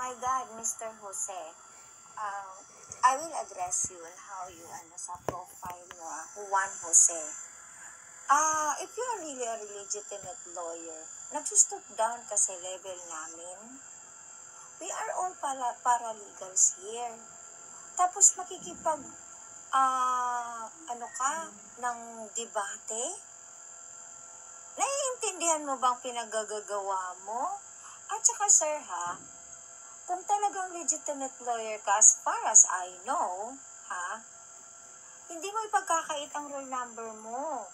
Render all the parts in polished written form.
my God, Mr. Jose, I will address you on how you, sa profile mo, Juan Jose. If you are really a legitimate lawyer, nagsustoop down ka sa level namin. We are all paralegals here. Tapos makikipag, ng debate? Naiintindihan mo bang pinagagagawa mo? At saka sir kung talagang legitimate lawyer ka, as far as I know, hindi mo ipagkakait ang roll number mo.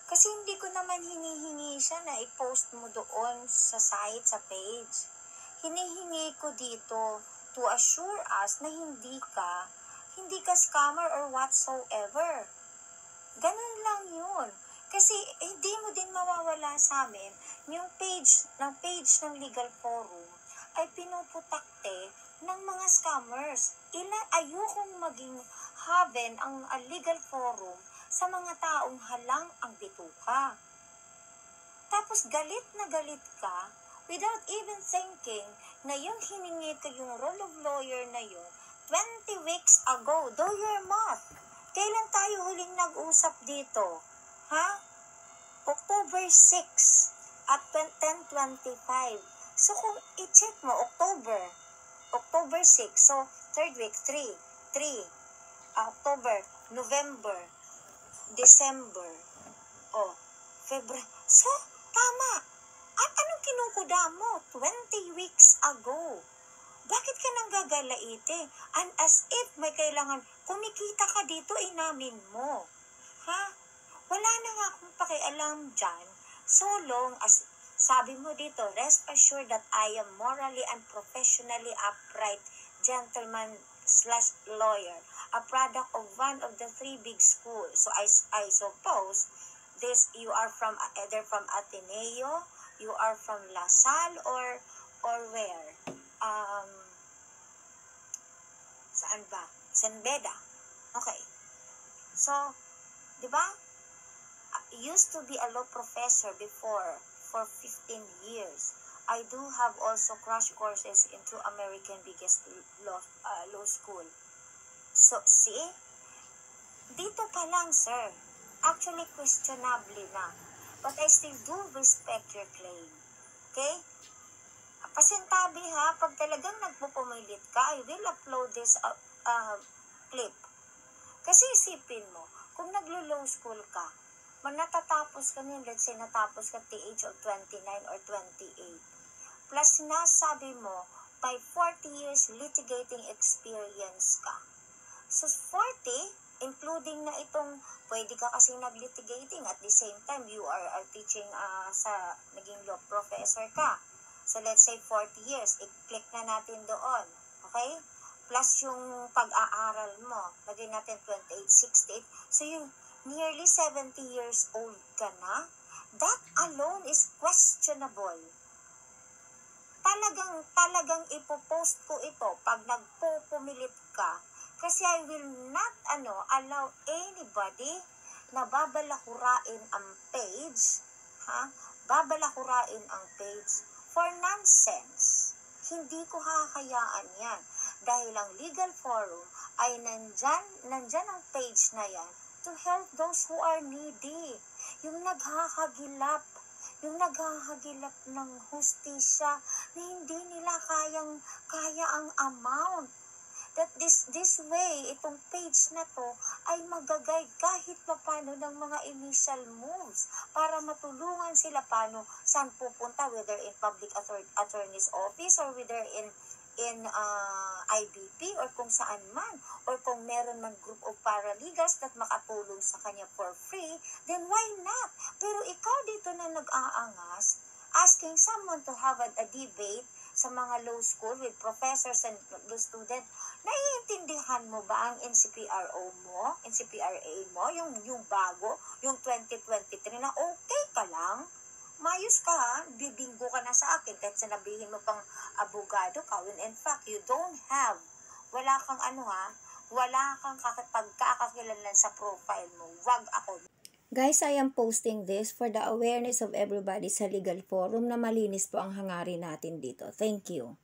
Kasi hindi ko naman hinihingi siya na i-post mo doon sa site, sa page. Hinihingi ko dito to assure us na hindi ka scammer or whatsoever. Ganun lang yun. Kasi hindi mo din mawawala sa amin yung page ng Legal Forum ay pinuputakte ng mga scammers. Ayokong maging haven ang Legal Forum sa mga taong halang ang bituka. Tapos galit na galit ka without even thinking na yung hiningi ko yung role of lawyer na yun 20 weeks ago. Do your math. Kailan tayo huling nag-usap dito? October 6 at 10:25. So kung i-check mo, October 6, so third week, 3, October, November, December, February. So, tama. At anong kinukuda mo? 20 weeks ago. Bakit ka nang gagalaite? And as if may kailangan, kumikita ka dito, inamin mo. Wala na nga akong pakialam dyan. So long as, sabi mo dito, rest assured that I am morally and professionally upright gentleman/lawyer, a product of one of the 3 big schools. So I suppose this you are from either from Ateneo, you are from La Salle, or where? Saan ba? San Beda. Okay. So, di ba? Used to be a law professor before for 15 years. I do have also crash courses into American biggest law school. So, see? Dito pa lang, sir. Actually, questionably na. But I still do respect your claim. Okay? Pasintabi pag talagang nagpupumilit ka, I will upload this clip. Kasi isipin mo, kung naglo-law school ka, natatapos ka niyan, let's say natapos ka at the age of 29 or 28. Plus sinasabi mo, by 40 years litigating experience ka. So 40, including na itong, pwede ka kasi nag-litigating at the same time, you are teaching naging law professor ka. So let's say 40 years, i-click na natin doon. Okay? Plus yung pag-aaral mo, lagay natin 28, 68. So yung nearly 70 years old ka na, that alone is questionable. Talagang ipopost ko ito pag nagpupumilit ka, kasi I will not allow anybody na babalakurain ang page, for nonsense. Hindi ko hakayaan yan. Dahil ang Legal Forum ay nandyan ang page na yan to help those who are needy. Yung naghahagilap ng hustisya na hindi nila kaya ang amount. That this way, itong page na to ay magaguide kahit papano ng mga initial moves para matulungan sila paano saan pupunta, whether in public attorney's office or whether in IBP or kung saan man, or kung meron man group of paralegals that makatulong sa kanya for free, then why not? Pero ikaw dito na nag-aangas, asking someone to have a debate sa mga law school with professors and law students, naiintindihan mo ba ang NCPRA mo, yung bago, yung 2023 na okay ka lang? Mayos ka bibinggo ka na sa akin kahit sinabihin mo pang abogado ka, when in fact you don't have, wala kang pagkakakilanlan sa profile mo. Wag ako. Guys, I am posting this for the awareness of everybody sa Legal Forum na malinis po ang hangarin natin dito. Thank you.